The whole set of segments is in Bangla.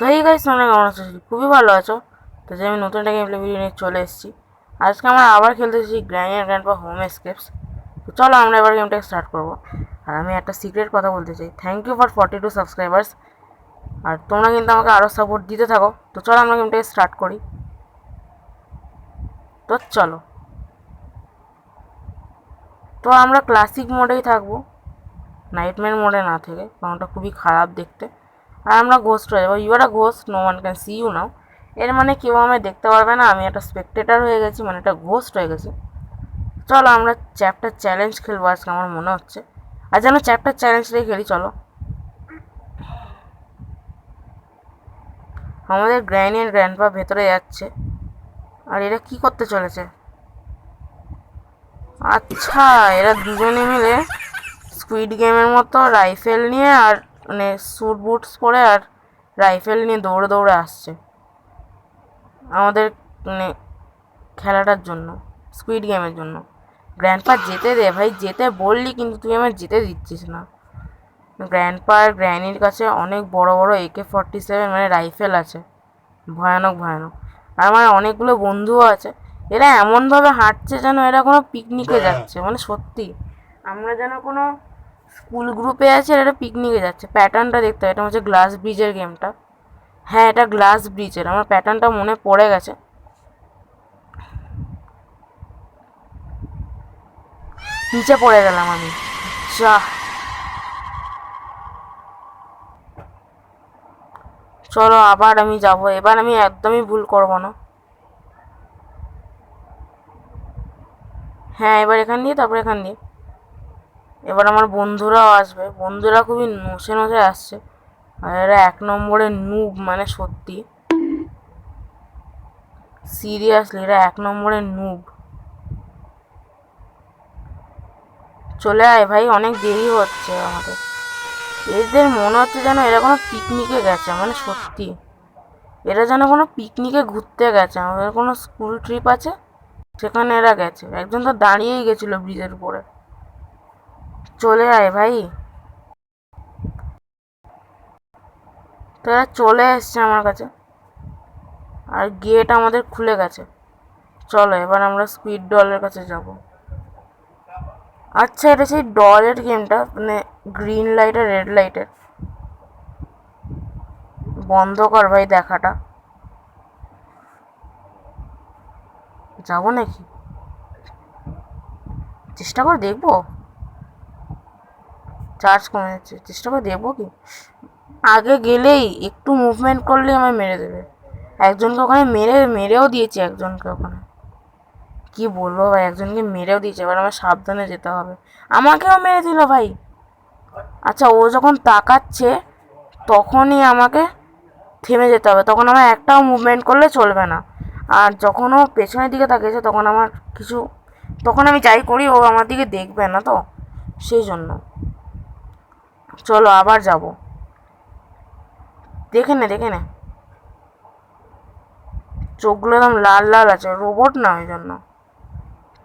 সো এই গাইস, তোমরা কেমন আছো? খুবই ভালো আছো। তো যে আমি নতুন একটা গেম প্লে ভিডিও নিয়ে চলে এসেছি। আজকে আমরা আবার খেলতে এসেছি গ্র্যানি আর গ্র্যান্ডপা হোম এস্কেপস। তো চলো আমরা এবার গেমটা স্টার্ট করবো। আর আমি একটা সিক্রেট কথা বলতে চাই, থ্যাংক ইউ ফর 42 সাবস্ক্রাইবার্স। আর তোমরা কিন্তু আমাকে আরও সাপোর্ট দিতে থাকো। তো চলো আমরা গেমটাকে স্টার্ট করি। তো চলো, তো আমরা ক্লাসিক মোডেই থাকবো, নাইটমেয়ার মোডে না থেকে, কারণ ওটা খুবই খারাপ দেখতে। আর আমরা ঘোস্ট হয়ে যাবো। You are a ghost, no one can see you now. এর মানে কেউ আমায় দেখতে পারবে না, আমি একটা স্পেকটেটার হয়ে গেছি, মানে একটা ঘোস্ট হয়ে গেছি। চলো আমরা চ্যাপ্টার চ্যালেঞ্জ খেলবো আজকে, আমার মনে হচ্ছে। আর যেন চ্যাপ্টার চ্যালেঞ্জটাই খেলি। চলো, আমাদের গ্র্যানি আর গ্র্যান্ডপা ভেতরে যাচ্ছে। আর এরা কি করতে চলেছে? আচ্ছা, এরা দুজনে মিলে স্কুইড গেমের মতো রাইফেল নিয়ে আর মানে স্যুট বুটস পরে আর রাইফেল নিয়ে দৌড়ে দৌড়ে আসছে আমাদের মানে খেলাটার জন্য, স্কুইড গেমের জন্য। গ্র্যান্ডপা যেতে দে ভাই, যেতে বললি কিন্তু তুই আমার যেতে দিচ্ছিস না। গ্র্যান্ডপা আর গ্র্যানির কাছে অনেক বড় বড় AK-47 মানে রাইফেল আছে, ভয়ানক ভয়ানক। আর আমার অনেকগুলো বন্ধুও আছে। এরা এমনভাবে হাঁটছে যেন এরা কোনো পিকনিকে যাচ্ছে, মানে সত্যি আমরা যেন কোনো স্কুল গ্রুপে আছি আর এটা পিকনিকে যাচ্ছে। প্যাটার্নটা দেখতে হয়, এটা হচ্ছে গ্লাস ব্রিজের গেমটা। হ্যাঁ, এটা গ্লাস ব্রিজের, আমার প্যাটার্নটা মনে পড়ে গেছে। নিচে পড়ে গেলাম আমি। যা, চলো আবার আমি যাব, এবার আমি একদমই ভুল করবো না। হ্যাঁ, এবার এখান দিয়ে, তারপর এখান দিয়ে। এবার আমার বন্ধুরাও আসবে, বন্ধুরা খুবই নসে নসে আসছে। আর এরা এক নম্বরে নুব, মানে সত্যি সিরিয়াসলি এরা এক নম্বরে নুব। চলে আয় ভাই, অনেক দেরি হচ্ছে আমাদের। এদের মনে হচ্ছে যেন এরা কোনো পিকনিকে গেছে, মানে সত্যি এরা যেন কোনো পিকনিকে ঘুরতে গেছে। আমাদের কোনো স্কুল ট্রিপ আছে, সেখানে এরা গেছে। একজন তো দাঁড়িয়েই গেছিলো ব্রিজের উপরে। চলে আয় ভাই। তো এরা চলে এসছে আমার কাছে, আর গেট আমাদের খুলে গেছে। চলো এবার আমরা স্কুইড ডলের কাছে যাব। আচ্ছা, এটা সেই ডলের গেমটা, মানে গ্রিন লাইট আর রেড লাইটের। বন্ধ কর ভাই দেখাটা। যাবো নাকি? চেষ্টা করে দেখবো। চার্জ কমে যাচ্ছে, চেষ্টা করে দেখবো কি। আগে গেলেই একটু মুভমেন্ট করলেই আমায় মেরে দেবে। একজনকে ওখানে মেরেও দিয়েছে একজনকে ওখানে। কি বলবো ভাই, একজনকে মেরেও দিয়েছে। এবার আমার সাবধানে যেতে হবে। আমাকেও মেরে দিল ভাই। আচ্ছা, ও যখন তাকাচ্ছে তখনই আমাকে থেমে যেতে হবে, তখন আমার একটাও মুভমেন্ট করলে চলবে না। আর যখন ও পেছনের দিকে তাকিয়েছে তখন আমার কিছু, তখন আমি যাই করি ও আমার দিকে দেখবে না, তো সেই জন্য। চলো আবার যাব। দেখে নে দেখে নে, চোখগুলো একদম লাল লাল আছে, রোবট না ওই জন্য।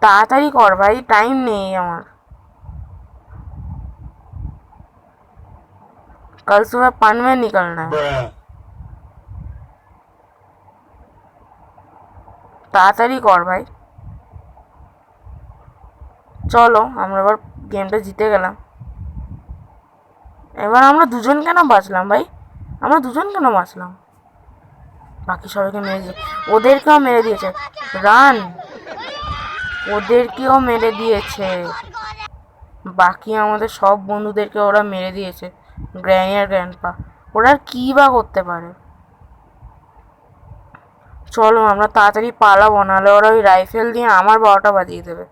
তাড়াতাড়ি কর ভাই, টাইম নেই আমার। कल सुबह 5 में निकलना है। তাড়াতাড়ি কর ভাই। চলো আমরা এবার গেমটা জিতে গেলাম। এবার আমরা দুজন কেন বাঁচলাম ভাই? আমরা দুজন কেন বাঁচলাম? বাকি সবাইকে মেরে দিয়ে, ওদেরকেও মেরে দিয়েছে। রান, ওদেরকেও মেরে দিয়েছে। বাকি আমাদের সব বন্ধুদেরকে ওরা মেরে দিয়েছে, গ্র্যানি আর গ্র্যান্ডপা। ওরা আর কী বা করতে পারে? চলো আমরা তাড়াতাড়ি পালাবো, নাহলে ওরা ওই রাইফেল দিয়ে আমার 12টা বাজিয়ে দেবে,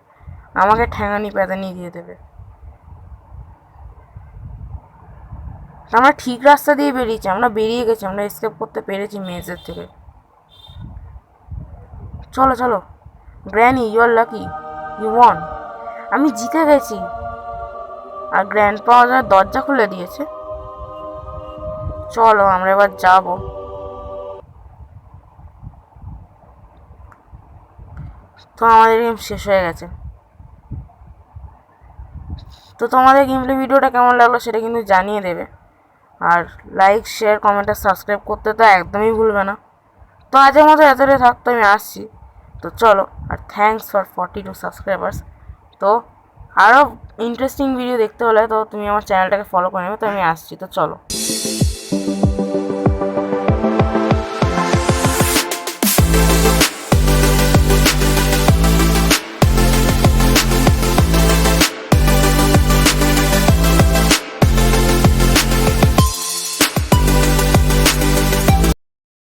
আমাকে ঠ্যাঙানি প্যাদানি দিয়ে দেবে। আমরা ঠিক রাস্তা দিয়ে বেরিয়েছি, আমরা বেরিয়ে গেছি, আমরা এসকেপ করতে পেরেছি মেজের থেকে। চলো চলো, granny you are lucky, you won. আমি জিতে গেছি। আর গ্র্যান্ডপা দরজা খুলে দিয়েছে। চলো আমরা এবার যাবো। তো আমাদের গেম শেষ হয়ে গেছে। তো তোমাদের গেম প্লে ভিডিওটা কেমন লাগলো সেটা কিন্তু জানিয়ে দেবে। আর লাইক শেয়ার কমেন্ট আর সাবস্ক্রাইব করতে তো একদমই ভুলবে না। তো আজের মতো এতটাই থাকতো, আমি আসছি। তো চলো, আর থ্যাংকস ফর 42 সাবস্ক্রাইবার্স। তো আরও ইন্টারেস্টিং ভিডিও দেখতে হলে তো তুমি আমার চ্যানেলটাকে ফলো করে নেবে। তো আমি আসছি, তো চলো।